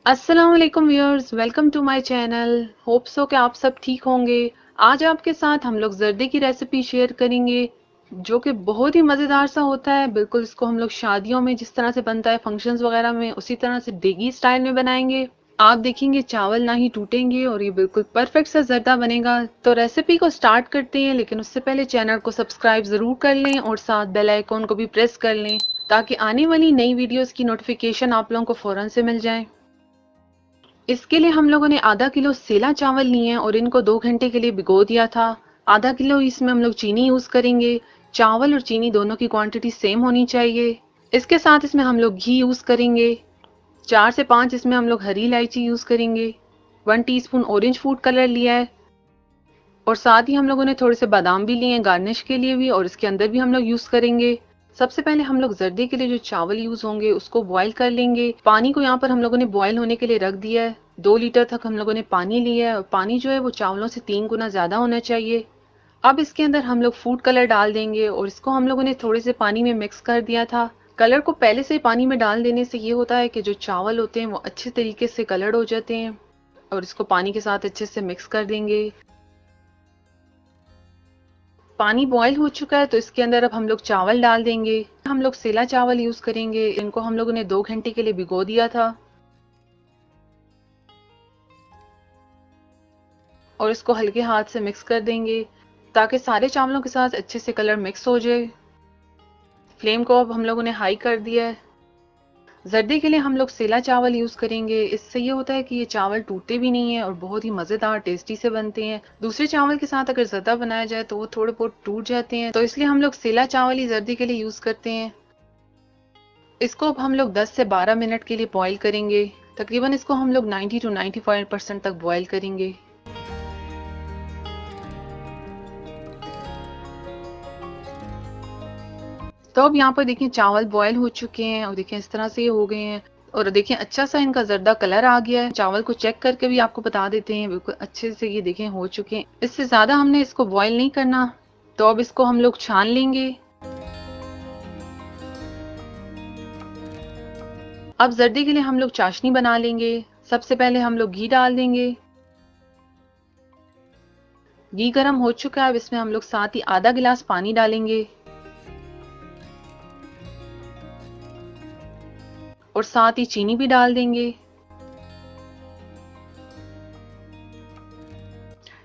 अस्सलाम वालेकुम viewers, welcome to my channel. Hope so कि आप सब ठीक होंगे। आज आपके साथ हम लोग जर्दे की रेसिपी शेयर करेंगे जो कि बहुत ही मज़ेदार सा होता है। बिल्कुल इसको हम लोग शादियों में जिस तरह से बनता है, फंक्शंस वगैरह में, उसी तरह से देगी स्टाइल में बनाएंगे। आप देखेंगे चावल ना ही टूटेंगे और ये बिल्कुल परफेक्ट सा जर्दा बनेगा। तो रेसिपी को स्टार्ट करते हैं, लेकिन उससे पहले चैनल को सब्सक्राइब ज़रूर कर लें और साथ बेल आइकॉन को भी प्रेस कर लें ताकि आने वाली नई वीडियोज़ की नोटिफिकेशन आप लोगों को फ़ौरन से मिल जाए। इसके लिए हम लोगों ने आधा किलो सेला चावल लिए हैं और इनको 2 घंटे के लिए भिगो दिया था। आधा किलो इसमें हम लोग चीनी यूज करेंगे। चावल और चीनी दोनों की क्वांटिटी सेम होनी चाहिए। इसके साथ इसमें हम लोग घी यूज करेंगे। 4 से 5 इसमें हम लोग हरी इलायची यूज करेंगे। 1 टीस्पून ऑरेंज फूड कलर लिया है और साथ ही हम लोगों ने थोड़े से बादाम भी लिए हैं गार्निश के लिए भी, और इसके अंदर भी हम लोग यूज करेंगे। सबसे पहले हम लोग जर्दे के लिए जो चावल यूज होंगे उसको बॉईल कर लेंगे। पानी को यहाँ पर हम लोगों ने बॉईल होने के लिए रख दिया है। 2 लीटर तक हम लोगों ने पानी लिया है और पानी जो है वो चावलों से 3 गुना ज्यादा होना चाहिए। अब इसके अंदर हम लोग फूड कलर डाल देंगे और इसको हम लोगों ने थोड़े से पानी में मिक्स कर दिया था। कलर को पहले से पानी में डाल देने से ये होता है कि जो चावल होते हैं वो अच्छे तरीके से कलर्ड हो जाते हैं। और इसको पानी के साथ अच्छे से मिक्स कर देंगे। पानी बॉईल हो चुका है तो इसके अंदर अब हम लोग चावल डाल देंगे। हम लोग सेला चावल यूज करेंगे। इनको हम लोगों ने 2 घंटे के लिए भिगो दिया था और इसको हल्के हाथ से मिक्स कर देंगे ताकि सारे चावलों के साथ अच्छे से कलर मिक्स हो जाए। फ्लेम को अब हम लोगों ने हाई कर दिया है। जर्दे के लिए हम लोग सेला चावल यूज करेंगे। इससे ये होता है कि ये चावल टूटते भी नहीं है और बहुत ही मजेदार टेस्टी से बनते हैं। दूसरे चावल के साथ अगर जर्दा बनाया जाए तो वो थोड़े बहुत टूट जाते हैं, तो इसलिए हम लोग सेला चावल ही जर्दे के लिए यूज करते हैं। इसको अब हम लोग 10 से 12 मिनट के लिए बॉईल करेंगे। तकरीबन इसको हम लोग 90 to 95% तक बॉईल करेंगे। तो अब यहाँ पर देखिए चावल बॉईल हो चुके हैं और देखिए इस तरह से ये हो गए हैं। और देखिए अच्छा सा इनका जर्दा कलर आ गया है। चावल को चेक करके भी आपको बता देते हैं, बिल्कुल अच्छे से ये देखें हो चुके हैं। इससे ज्यादा हमने इसको बॉईल नहीं करना। तो अब इसको हम लोग छान लेंगे। अब जर्दे के लिए हम लोग चाशनी बना लेंगे। सबसे पहले हम लोग घी डाल देंगे। घी गर्म हो चुका है। अब इसमें हम लोग साथ ही आधा गिलास पानी डालेंगे और साथ ही चीनी भी डाल देंगे।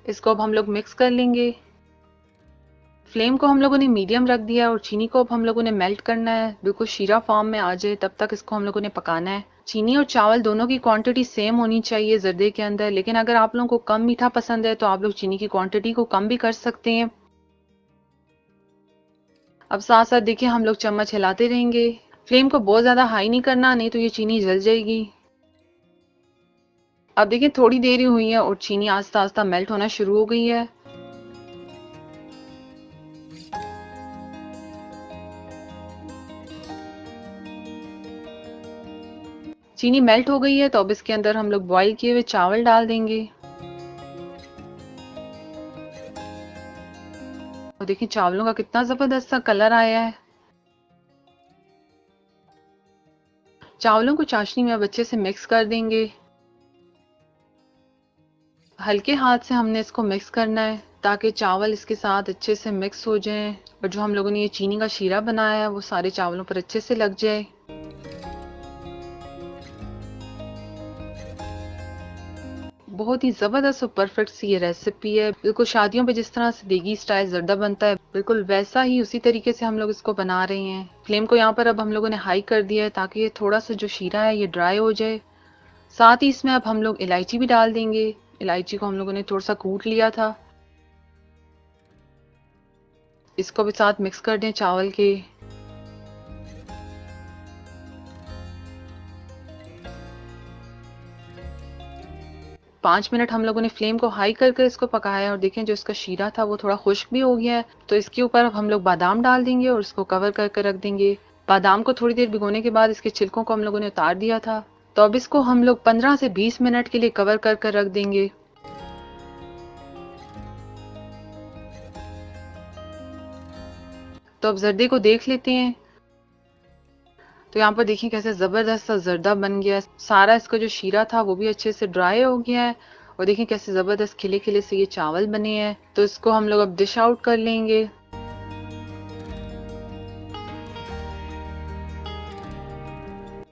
इसको अब हम लोग मिक्स कर लेंगे। फ्लेम को हम लोगों ने मीडियम रख दिया और चीनी को अब हम लोगों ने मेल्ट करना है, बिल्कुल शीरा फॉर्म में आ जाए तब तक इसको हम लोगों ने पकाना है। चीनी और चावल दोनों की क्वांटिटी सेम होनी चाहिए जर्दे के अंदर, लेकिन अगर आप लोगों को कम मीठा पसंद है तो आप लोग चीनी की क्वांटिटी को कम भी कर सकते हैं। अब साथ साथ देखिए हम लोग चम्मच हिलाते रहेंगे। फ्लेम को बहुत ज्यादा हाई नहीं करना, नहीं तो ये चीनी जल जाएगी। अब देखिए थोड़ी देर ही हुई है और चीनी आस्ता आस्ता मेल्ट होना शुरू हो गई है। चीनी मेल्ट हो गई है तो अब इसके अंदर हम लोग बॉईल किए हुए चावल डाल देंगे। और देखिए चावलों का कितना जबरदस्त सा कलर आया है। चावलों को चाशनी में अब अच्छे से मिक्स कर देंगे। हल्के हाथ से हमने इसको मिक्स करना है ताकि चावल इसके साथ अच्छे से मिक्स हो जाएं और जो हम लोगों ने ये चीनी का शीरा बनाया है वो सारे चावलों पर अच्छे से लग जाए। बहुत ही जबरदस्त और परफेक्ट सी ये रेसिपी है। बिल्कुल शादियों पे जिस तरह से देगी स्टाइल जर्दा बनता है, बिल्कुल वैसा ही उसी तरीके से हम लोग इसको बना रहे हैं। फ्लेम को यहाँ पर अब हम लोगों ने हाई कर दिया है ताकि ये थोड़ा सा जो शीरा है ये ड्राई हो जाए। साथ ही इसमें अब हम लोग इलायची भी डाल देंगे। इलायची को हम लोगों ने थोड़ा सा कूट लिया था। इसको भी साथ मिक्स कर दें चावल के। 5 मिनट हम लोगों ने फ्लेम को हाई करके इसको पकाया और देखें जो इसका शीरा था वो थोड़ा खुश्क भी हो गया है। तो इसके ऊपर अब हम लोग बादाम डाल देंगे और इसको कवर करके रख देंगे। बादाम को थोड़ी देर भिगोने के बाद इसके छिलकों को हम लोगों ने उतार दिया था। तो अब इसको हम लोग 15 से 20 मिनट के लिए कवर करके रख देंगे। तो अब जर्दे को देख लेते हैं। तो यहाँ पर देखिए कैसे ज़बरदस्त सा ज़र्दा बन गया है। सारा इसका जो शीरा था वो भी अच्छे से ड्राई हो गया है और देखिए कैसे ज़बरदस्त खिले-खिले से ये चावल बने हैं। तो इसको हम लोग अब डिश आउट कर लेंगे।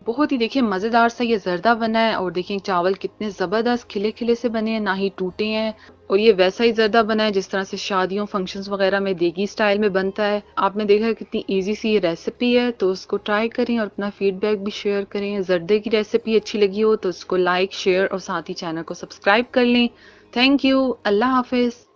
बहुत ही देखिए मज़ेदार सा ये ज़र्दा बना है और देखिए चावल कितने ज़बरदस्त खिले-खिले से बने हैं, ना ही टूटे हैं और ये वैसा ही ज़र्दा बना है जिस तरह से शादियों, फंक्शंस वग़ैरह में देगी स्टाइल में बनता है। आपने देखा है कितनी ईज़ी सी ये रेसिपी है, तो उसको ट्राई करें और अपना फीडबैक भी शेयर करें। ज़र्दे की रेसिपी अच्छी लगी हो तो उसको लाइक, शेयर और साथ ही चैनल को सब्सक्राइब कर लें। Thank you. अल्लाह हाफ़िज़।